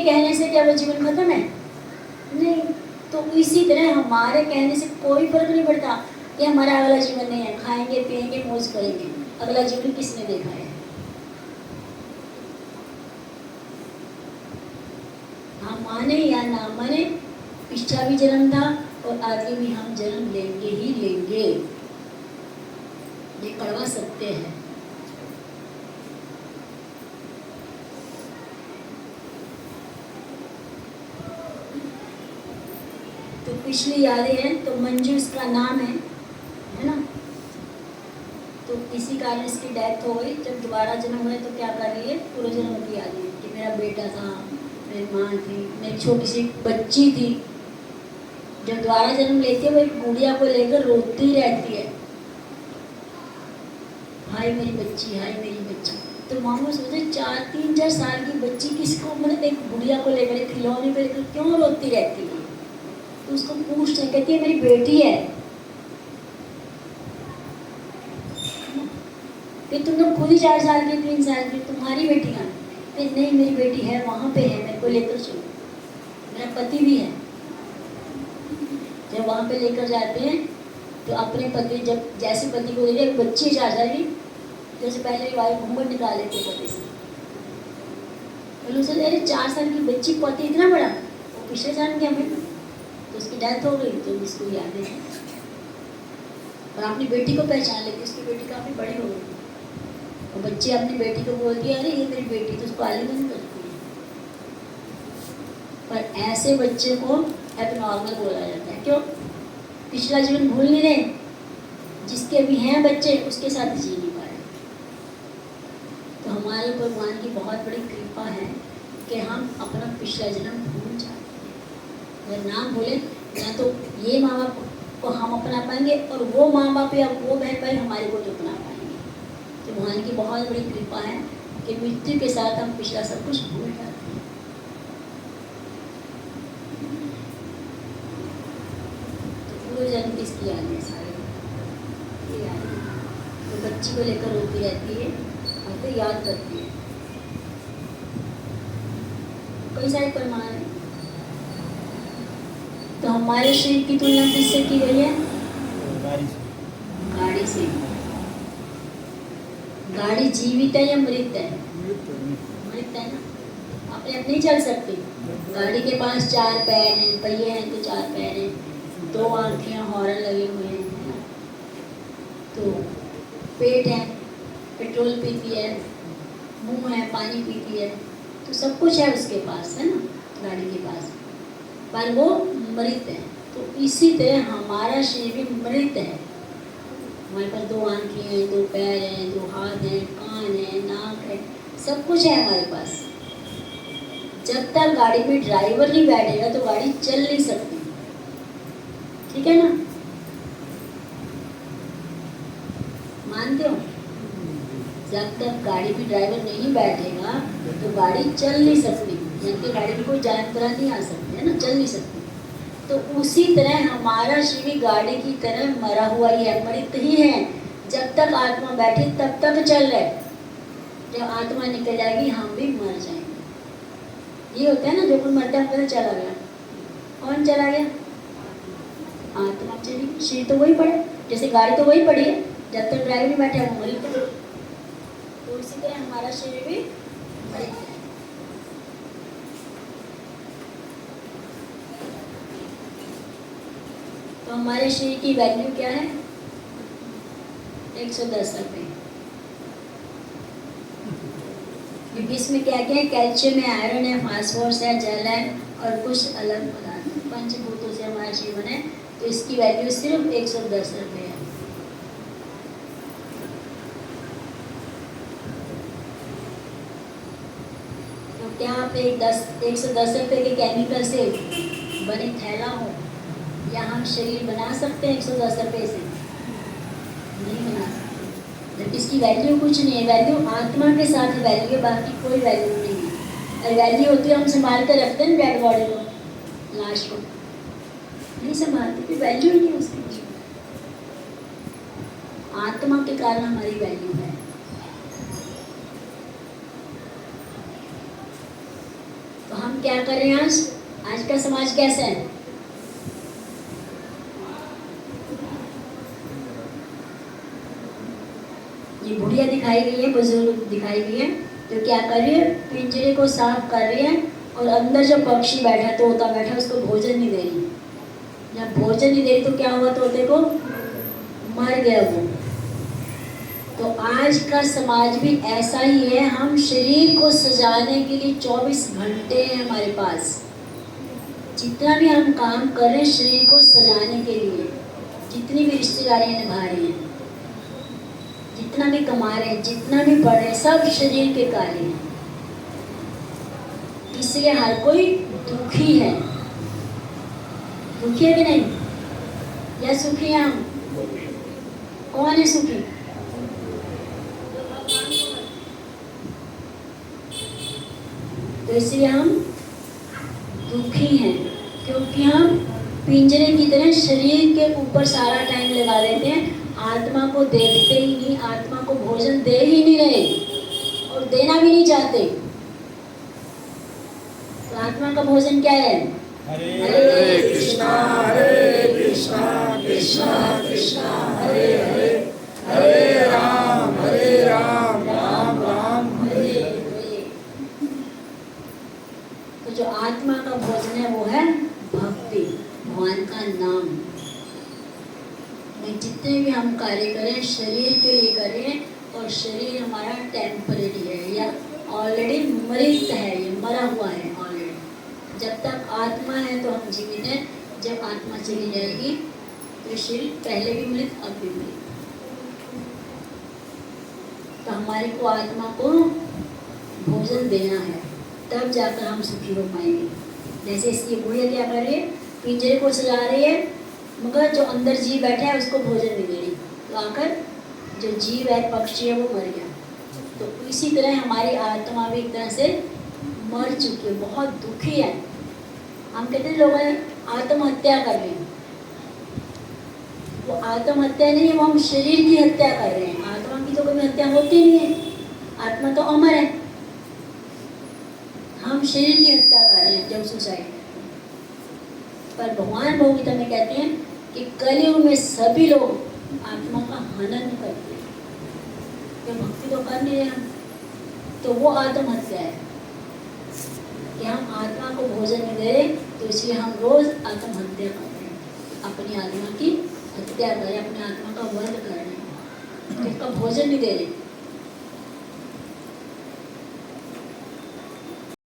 कहने से क्या वो जीवन खत्म है? नहीं। तो इसी तरह हमारे कहने से कोई फर्क नहीं पड़ता कि हमारा अगला जीवन नहीं है, खाएंगे पिएंगे मौज करेंगे, अगला जीवन किसने देखा है? हम माने या ना माने, पिछला भी जन्म था और आगे भी हम जन्म लेंगे ही लेंगे, ये कड़वा सत्य है। तो पिछली यादें हैं, तो मंजू इसका नाम है ना। तो इसी कारण इसकी डेथ हो गई। जब दोबारा जन्म हुए तो क्या कर रही है? पूरे जन्म की यादें कि मेरा बेटा था, मेरी माँ थी, मेरी छोटी सी बच्ची थी। जब दोबारा जन्म लेती है वो एक गुड़िया को लेकर रोती रहती है, हाय मेरी बच्ची, हाय मेरी बच्ची। तो मामू सोचे 3-4 साल की बच्ची किसको, मतलब एक गुड़िया को लेकर, एक खिलौने को लेकर क्यों रोती रहती है? तो उसको पूछते हैं, कहती है मेरी बेटी है। फिर तुम लोग खुद ही 4 साल की 3 साल की, तुम्हारी बेटी कहाँ? नहीं मेरी बेटी है, वहाँ पे है, मेरे को लेकर चलो, मेरा पति भी है। जब वहाँ पे लेकर जाते हैं तो अपने पति, जब जैसे पति को देखिए बच्ची 4 साल की, जैसे पहले वाइफ घूंघट निकाल लेते पति से, तो सोचते अरे 4 साल की बच्ची, पति इतना बड़ा, वो पिछले जन्म के हमें, तो उसकी डेथ हो गई। तो इसको यादें हैं और अपनी बेटी को पहचान लेती, उसकी बेटी काफ़ी बड़ी हो गई, और बच्चे अपनी बेटी को बोलती है अरे ये मेरी बेटी, तो उसको आलिंगन करती है। पर ऐसे बच्चे को एबनॉर्मल बोला जाता है। क्यों? पिछला जीवन भूल नहीं रहे, जिसके भी हैं बच्चे उसके साथ जी नहीं पा रहे। तो हमारे ऊपर भगवान की बहुत बड़ी कृपा है कि हम अपना पिछला जन्म भूल जाते हैं। अगर ना भूलें ना तो ये माँ बाप को हम अपना पाएंगे और वो माँ बाप या वो बहन भाई हमारे को तो अपना पाएंगे। तो भगवान की बहुत बड़ी कृपा है कि मृत्यु के साथ हम पिछला सब कुछ भूल जाते हैं। तो पूरे जन्म किसकी याद है? सारे ये याद है। तो बच्ची को लेकर रोती रहती है और तो याद करती है। कई सारे प्रमाण है। तो हमारे शरीर की तुलना किससे की गई है? गाड़ी से। गाड़ी जीवित है या मृत है? मृत है ना। अपने आप नहीं चल सकती। गाड़ी के पास 4 पैर हैं, पहिए हैं तो 4 पैर हैं, 2 आँखें, हॉर्न लगे हुए हैं, तो पेट है, पेट्रोल पीती है, मुंह है, पानी पीती है, तो सब कुछ है उसके पास, है ना, गाड़ी के पास, पर वो मृत है। तो इसी तरह हमारा शरीर भी मृत है। हमारे पास 2 आँखें हैं, 2 पैर हैं, 2 हाथ हैं, कान है, नाक है, सब कुछ है हमारे पास। जब तक गाड़ी में ड्राइवर नहीं बैठेगा तो गाड़ी चल नहीं सकती, ठीक है ना? मानते हो? जब तक गाड़ी में ड्राइवर नहीं बैठेगा तो गाड़ी चल नहीं सकती, यानी गाड़ी में कोई जानकारी नहीं आ सकती, है ना, चल नहीं सकती। तो उसी तरह हमारा शरीर गाड़ी की तरह मरा हुआ ही है, मृत ही है। जब तक आत्मा बैठी तब तक चल रहे, जब आत्मा निकल जाएगी हम भी मर जाएंगे। ये होता है ना, जो कोई मरता है चला गया। कौन चला गया? आत्मा चली, शरीर तो वही पड़ा, जैसे गाड़ी तो वही पड़ी है, जब तक ड्राइवर नहीं बैठे वो मरी। तो इसी तरह हमारा शरीर भी मृत है। तो हमारे शरीर की वैल्यू क्या है? 110 रुपये। क्योंकि इसमें क्या क्या है? कैल्शियम है, आयरन है, फास्फोरस है, जल है और कुछ अलग पदार्थ, पंचभूतों से हमारा जीवन है। तो इसकी वैल्यू सिर्फ 110 रुपये है। तो क्या आप 110 रुपये के केमिकल से बने थैला हो या हम शरीर बना सकते हैं 110 रुपये से? नहीं बना सकते। जब इसकी वैल्यू कुछ नहीं है, वैल्यू आत्मा के साथ वैल्यू है, बाकी कोई वैल्यू नहीं है। और वैल्यू होती है हम संभाल कर रखते हैं डेड बॉडी को, लाश को नहीं संभालते, कोई वैल्यू ही नहीं है उसकी। आत्मा के कारण हमारी वैल्यू है। तो हम हम क्या कर रहे हैं आज का समाज कैसा है? ये बुढ़िया दिखाई गई है, बुजुर्ग दिखाई गई है, तो क्या कर रही है? पिंजरे को साफ कर रही है और अंदर जो पक्षी बैठा, तोता बैठा, उसको भोजन नहीं दे रही। जब भोजन नहीं दे रही तो क्या हुआ? तोते को मर गया वो। तो आज का समाज भी ऐसा ही है। हम शरीर को सजाने के लिए 24 घंटे हैं हमारे पास। जितना भी हम काम कर रहे हैं शरीर को सजाने के लिए, जितनी भी रिश्तेदारियां निभा रहे हैं, जितना भी कमा रहे हैं, जितना भी पढ़ रहे हैं, सब शरीर के कार्य हैं। इसलिए हर कोई दुखी है। दुखी है कि नहीं? या सुखी है हम? कौन है सुखी? तो इसलिए हम दुखी हैं, क्योंकि हम पिंजरे की तरह शरीर के ऊपर सारा टाइम लगा देते हैं, आत्मा को देखते ही नहीं, आत्मा को भोजन दे ही नहीं रहे और देना भी नहीं चाहते। तो आत्मा का भोजन क्या है? हरे कृष्णा कृष्णा कृष्णा हरे हरे, हरे राम राम राम हरे हरे। तो जो आत्मा का भोजन है वो है भक्ति, भगवान का नाम। जितने भी हम कार्य करें शरीर के लिए करें, और शरीर हमारा टेम्परेरी है या ऑलरेडी मृत है, ये मरा हुआ है ऑलरेडी। जब तक आत्मा है तो हम जीवित हैं, जब आत्मा चली जाएगी तो शरीर पहले भी मृत, अब भी मृत। तो हमारे को आत्मा को भोजन देना है, तब जाकर हम सुखी हो पाएंगे। जैसे इसकी बुढ़िया क्या कर रही है? पिंजरे को सजा रही है, मगर जो अंदर जीव बैठा है उसको भोजन नहीं दे रही, तो आकर जो जीव है, पक्षी है, वो मर गया। तो इसी तरह हमारी आत्मा भी एक तरह से मर चुकी है, बहुत दुखी है। हम कहते हैं लोग आत्महत्या कर रहे हैं, वो आत्महत्या नहीं है, वो हम शरीर की हत्या कर रहे हैं। आत्मा की तो कभी हत्या होती नहीं है, आत्मा तो अमर है। हम शरीर की हत्या कर रहे हैं जब सुसाइड। पर भगवान भगवगीता में कहते हैं कि कलयुग में सभी लोग आत्मा का हनन करते हैं, कि भक्ति तो कर नहीं रहे हम, तो वो आत्महत्या है कि हम आत्मा को भोजन नहीं दे रहे, तो इसलिए हम रोज आत्महत्या कर रहे हैं, अपनी आत्मा की हत्या कर रहे हैं, अपनी आत्मा का वध कर रहे हैं, तो इसका भोजन नहीं दे रहे।